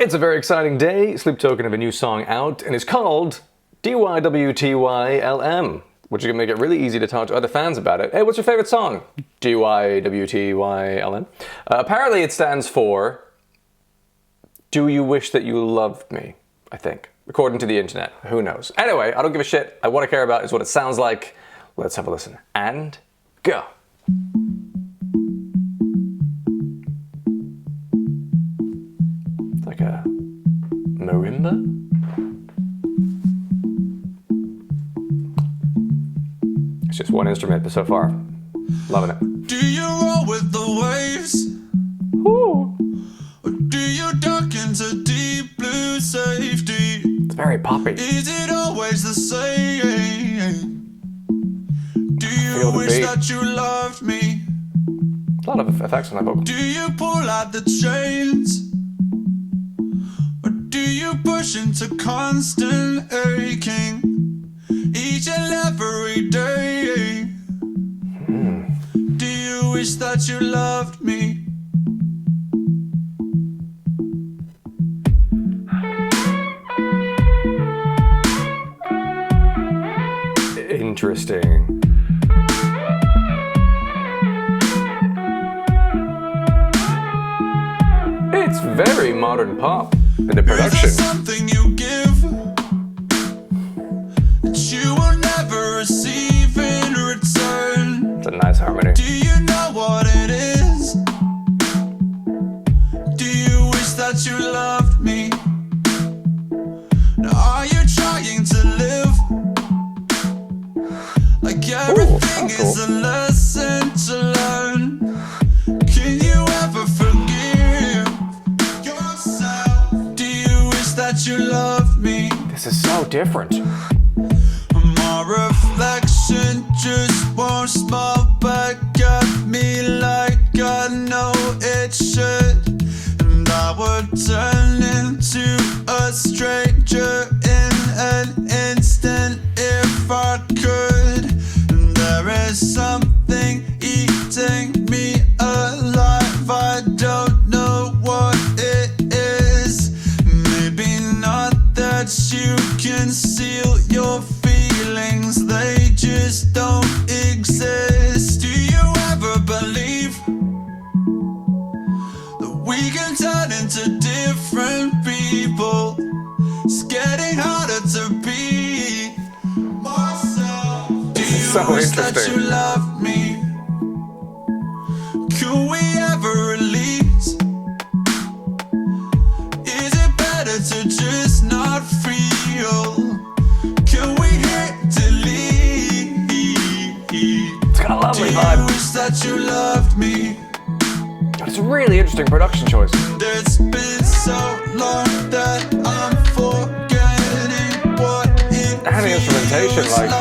It's a very exciting day. Sleep Token have a new song out, and it's called DYWTYLM, which is going to make it really easy to talk to other fans about it. Hey, what's your favorite song? DYWTYLM. Apparently it stands for Do You Wish That You Loved Me, I think. According to the internet. Who knows? Anyway, I don't give a shit. What I care about is what it sounds like. Let's have a listen. And go. Like a marimba? It's just one instrument, but so far, loving it. Do you roll with the waves? Ooh. Or do you duck into deep blue safety? It's very poppy. Is it always the same? Do you the wish beat. that you loved me? A lot of effects on that vocal. Do you pull out the chains? Or do you push into constant aching each and every day? Do you wish that you loved me? Interesting. It's very modern pop in the production. Is there something you give that you will never receive in return? It's a nice harmony. Do you know what it is? Do you wish that you loved me? Now are you trying to live like everything that's cool. is a lesson to learn? Can you ever forgive yourself? Do you wish that you loved me? This is so different. My reflection just won't smile back at me like I know it should, and I would turn into a stranger in an instant if I could. And there is something eating me alive, I don't know what it is. Maybe not that you conceal your feelings, they just don't exist. Do you ever believe that we can turn into different people? It's getting harder to be myself. Do you so wish that interesting. you loved me? Could we ever release? Is it better to just not feel? Can we hit delete? It's got a lovely Do you vibe. wish that you loved me? It's a really interesting production choice. It's been so long that I'm forgetting what it And the instrumentation, feels like,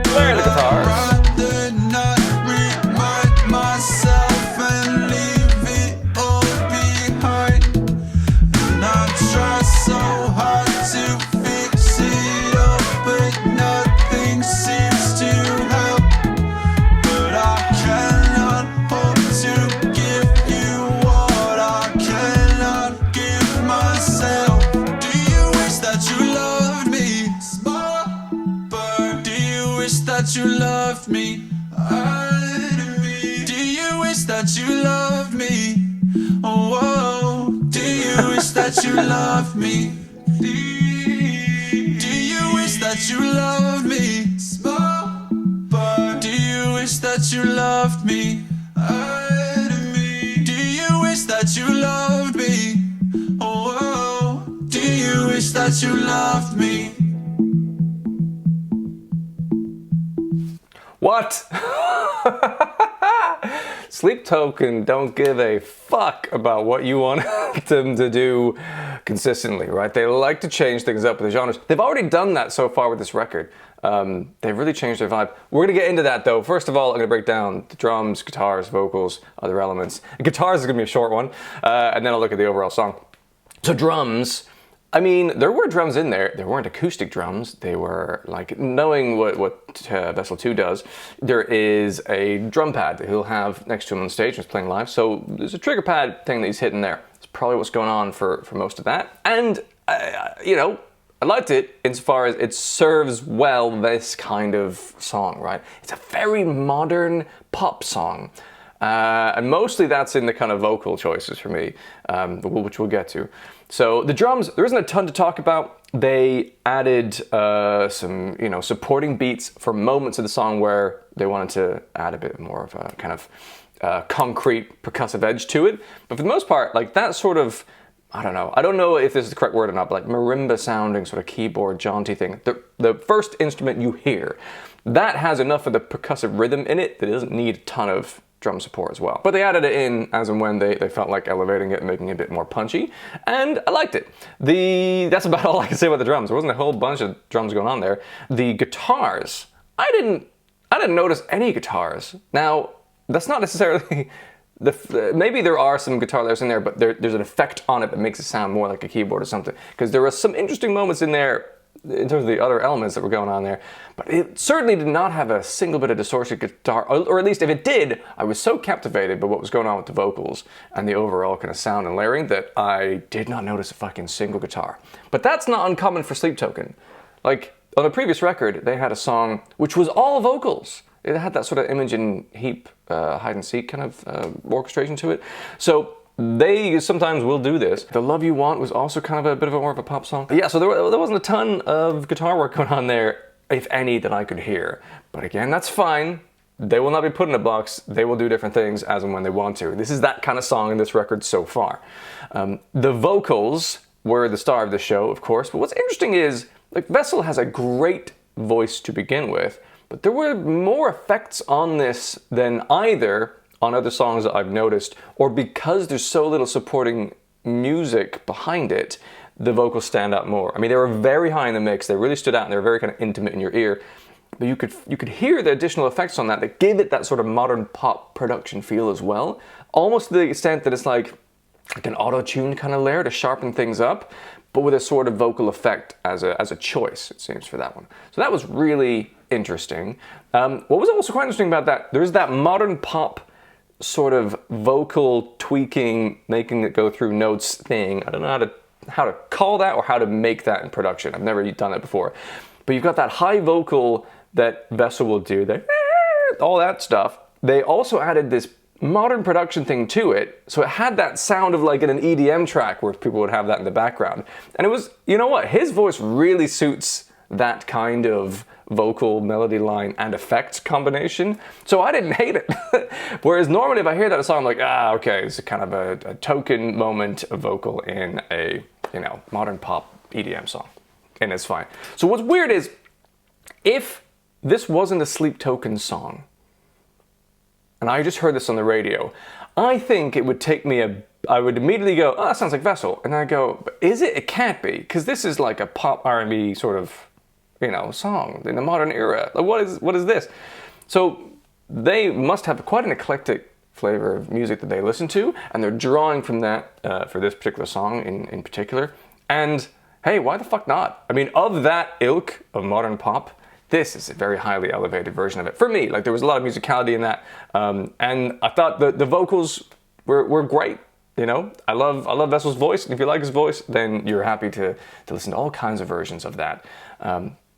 play the guitars. I'd rather not remind myself and leave it all behind. And I try so hard to fix it up, but nothing seems to help. But I cannot hope to give you what I cannot give myself. Do you wish that you loved me? Small bird. Do you wish that you loved me? Do you wish that you loved me? Oh, whoa. Do you wish that you loved me? Do you wish that you loved me? Small bird. Do you wish that you loved me? Do you wish that you loved me? Oh, whoa. Do you wish that you loved me? What? Sleep Token don't give a fuck about what you want them to do consistently, right? They like to change things up with the genres. They've already done that so far with this record. They've really changed their vibe. We're going to get into that though. First of all, I'm going to break down the drums, guitars, vocals, other elements. And guitars is going to be a short one, and then I'll look at the overall song. So drums, I mean, there were drums in there. There weren't acoustic drums. They were like, knowing what Vessel 2 does, there is a drum pad that he'll have next to him on stage when he's playing live. So there's a trigger pad thing that he's hitting there. It's probably what's going on for most of that. And, you know, I liked it insofar as it serves well this kind of song, right? It's a very modern pop song. And mostly that's in the kind of vocal choices for me, which we'll get to. So the drums, there isn't a ton to talk about. They added some, you know, supporting beats for moments of the song where they wanted to add a bit more of a kind of concrete percussive edge to it. But for the most part, like that sort of, I don't know if this is the correct word or not, but like marimba sounding sort of keyboard jaunty thing. The first instrument you hear, that has enough of the percussive rhythm in it that it doesn't need a ton of drum support as well. But they added it in as and when they felt like elevating it and making it a bit more punchy, and I liked it. That's about all I can say about the drums. There wasn't a whole bunch of drums going on there. The guitars, I didn't notice any guitars. Now, that's not necessarily maybe there are some guitar layers in there, but there's an effect on it that makes it sound more like a keyboard or something. Because there were some interesting moments in there in terms of the other elements that were going on there, but it certainly did not have a single bit of distorted guitar, or at least if it did, I was so captivated by what was going on with the vocals and the overall kind of sound and layering that I did not notice a fucking single guitar. But that's not uncommon for Sleep Token. Like, on a previous record, they had a song which was all vocals. It had that sort of Imogen Heap hide and seek kind of orchestration to it. So they sometimes will do this. The Love You Want was also kind of a bit of more of a pop song. But yeah, so there wasn't a ton of guitar work going on there, if any, that I could hear. But again, that's fine. They will not be put in a box. They will do different things as and when they want to. This is that kind of song in this record so far. The vocals were the star of the show, of course. But what's interesting is, like, Vessel has a great voice to begin with, but there were more effects on this than either on other songs that I've noticed, or because there's so little supporting music behind it, the vocals stand out more. I mean, they were very high in the mix. They really stood out, and they were very kind of intimate in your ear. But you could hear the additional effects on that give it that sort of modern pop production feel as well, almost to the extent that it's like an auto-tune kind of layer to sharpen things up, but with a sort of vocal effect as a choice, it seems, for that one. So that was really interesting. What was also quite interesting about that, there's that modern pop sort of vocal tweaking, making it go through notes thing. I don't know how to call that or how to make that in production. I've never done it before. But you've got that high vocal that Vessel will do, all that stuff. They also added this modern production thing to it, so it had that sound of like in an EDM track where people would have that in the background. And it was, you know what, his voice really suits that kind of vocal melody line and effects combination, so I didn't hate it. Whereas normally if I hear that song, I'm like, okay, it's a kind of a token moment of vocal in a, you know, modern pop EDM song, and it's fine. So what's weird is, if this wasn't a Sleep Token song, and I just heard this on the radio, I think it would take me I would immediately go, oh, that sounds like Vessel. And I go, but is it? It can't be, because this is like a pop R&B sort of, you know, song in the modern era. Like, what is this? So they must have quite an eclectic flavor of music that they listen to, and they're drawing from that for this particular song in particular. And hey, why the fuck not? I mean, of that ilk of modern pop, this is a very highly elevated version of it. For me, like, there was a lot of musicality in that, and I thought the vocals were great. You know, I love Vessel's voice, and if you like his voice, then you're happy to listen to all kinds of versions of that.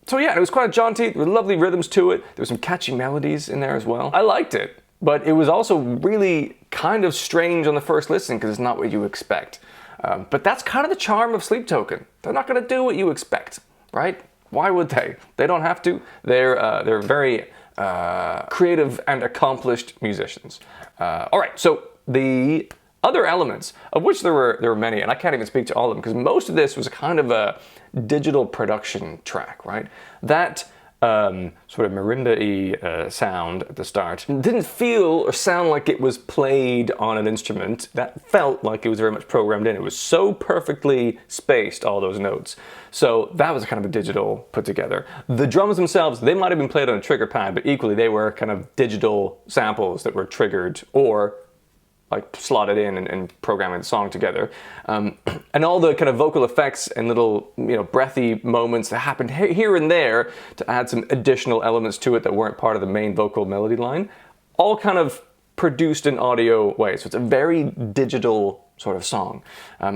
So yeah, it was quite jaunty. There were lovely rhythms to it. There were some catchy melodies in there as well. I liked it, but it was also really kind of strange on the first listen because it's not what you expect. But that's kind of the charm of Sleep Token. They're not going to do what you expect, right? Why would they? They don't have to. They're very creative and accomplished musicians. All right, so the other elements, of which there were many, and I can't even speak to all of them, because most of this was kind of a digital production track, right? That sort of marimba-y sound at the start didn't feel or sound like it was played on an instrument. That felt like it was very much programmed in. It was so perfectly spaced, all those notes. So that was kind of a digital put together. The drums themselves, they might have been played on a trigger pad, but equally they were kind of digital samples that were triggered or like slotted in and programming the song together. And all the kind of vocal effects and little, you know, breathy moments that happened here and there to add some additional elements to it that weren't part of the main vocal melody line, all kind of produced in audio way. So it's a very digital sort of song.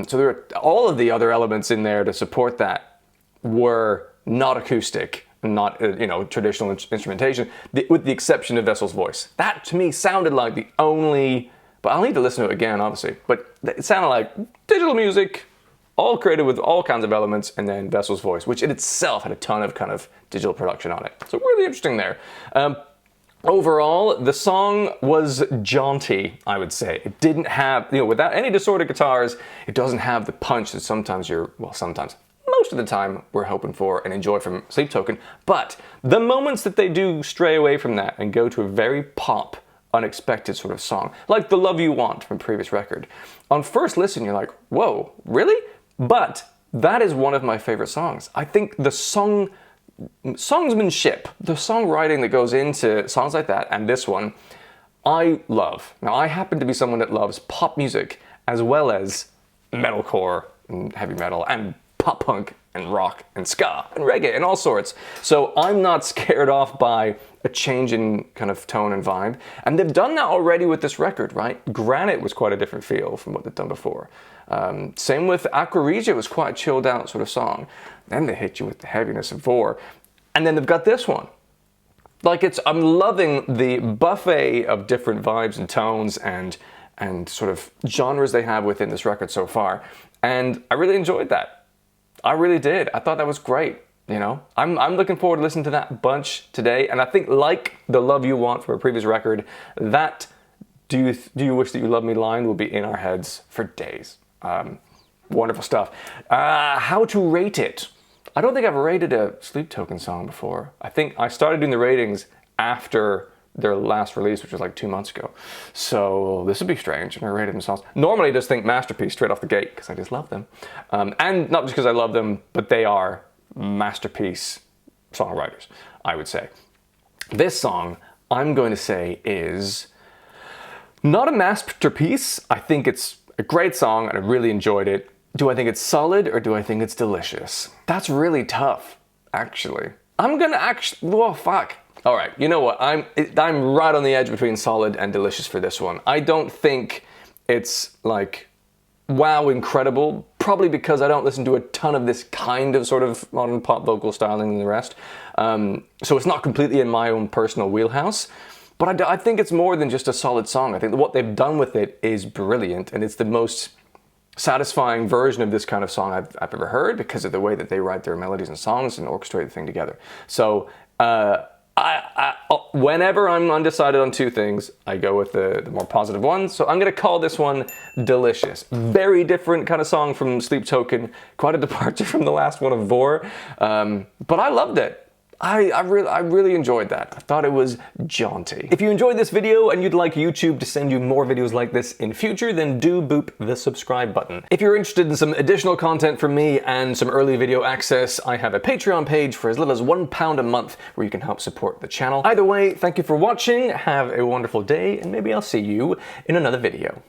So there are all of the other elements in there to support that were not acoustic, not traditional instrumentation, with the exception of Vessel's voice. That to me sounded like the only, but I'll need to listen to it again obviously, but it sounded like digital music, all created with all kinds of elements, and then Vessel's voice, which in itself had a ton of kind of digital production on it. So really interesting there. Overall, the song was jaunty, I would say. It didn't have, without any distorted guitars, it doesn't have the punch that sometimes most of the time we're hoping for and enjoy from Sleep Token. But the moments that they do stray away from that and go to a very pop, unexpected sort of song, like The Love You Want from previous record, on first listen you're like, whoa, really? But that is one of my favorite songs. I think the songmanship, the songwriting that goes into songs like that and this one, I love. Now I happen to be someone that loves pop music as well as metalcore and heavy metal and pop punk and rock and ska and reggae and all sorts. So I'm not scared off by a change in kind of tone and vibe. And they've done that already with this record, right? Granite was quite a different feel from what they've done before. Same with Aqua Regia, was quite a chilled out sort of song. Then they hit you with the heaviness of Vor. And then they've got this one. Like I'm loving the buffet of different vibes and tones and sort of genres they have within this record so far. And I really enjoyed that. I really did. I thought that was great. I'm looking forward to listening to that bunch today. And I think like The Love You Want from a previous record, that Do You Wish That You Loved Me line will be in our heads for days. Wonderful stuff. How to rate it? I don't think I've rated a Sleep Token song before. I think I started doing the ratings after their last release, which was like 2 months ago. So this would be strange. I rated them songs. Normally I just think masterpiece straight off the gate because I just love them. And not just because I love them, but they are masterpiece songwriters, I would say. This song, I'm going to say, is not a masterpiece. I think it's a great song and I really enjoyed it. Do I think it's solid or do I think it's delicious? That's really tough, actually. I'm gonna fuck. All right, you know what? I'm right on the edge between solid and delicious for this one. I don't think it's like, wow, incredible. Probably because I don't listen to a ton of this kind of sort of modern pop vocal styling and the rest. So it's not completely in my own personal wheelhouse. But I think it's more than just a solid song. I think that what they've done with it is brilliant, and it's the most satisfying version of this kind of song I've ever heard because of the way that they write their melodies and songs and orchestrate the thing together. So whenever I'm undecided on two things, I go with the more positive one. So I'm going to call this one delicious. Very different kind of song from Sleep Token. Quite a departure from the last one of Vor. But I loved it. I really enjoyed that. I thought it was jaunty. If you enjoyed this video and you'd like YouTube to send you more videos like this in future, then do boop the subscribe button. If you're interested in some additional content from me and some early video access, I have a Patreon page for as little as £1 a month where you can help support the channel. Either way, thank you for watching, have a wonderful day, and maybe I'll see you in another video.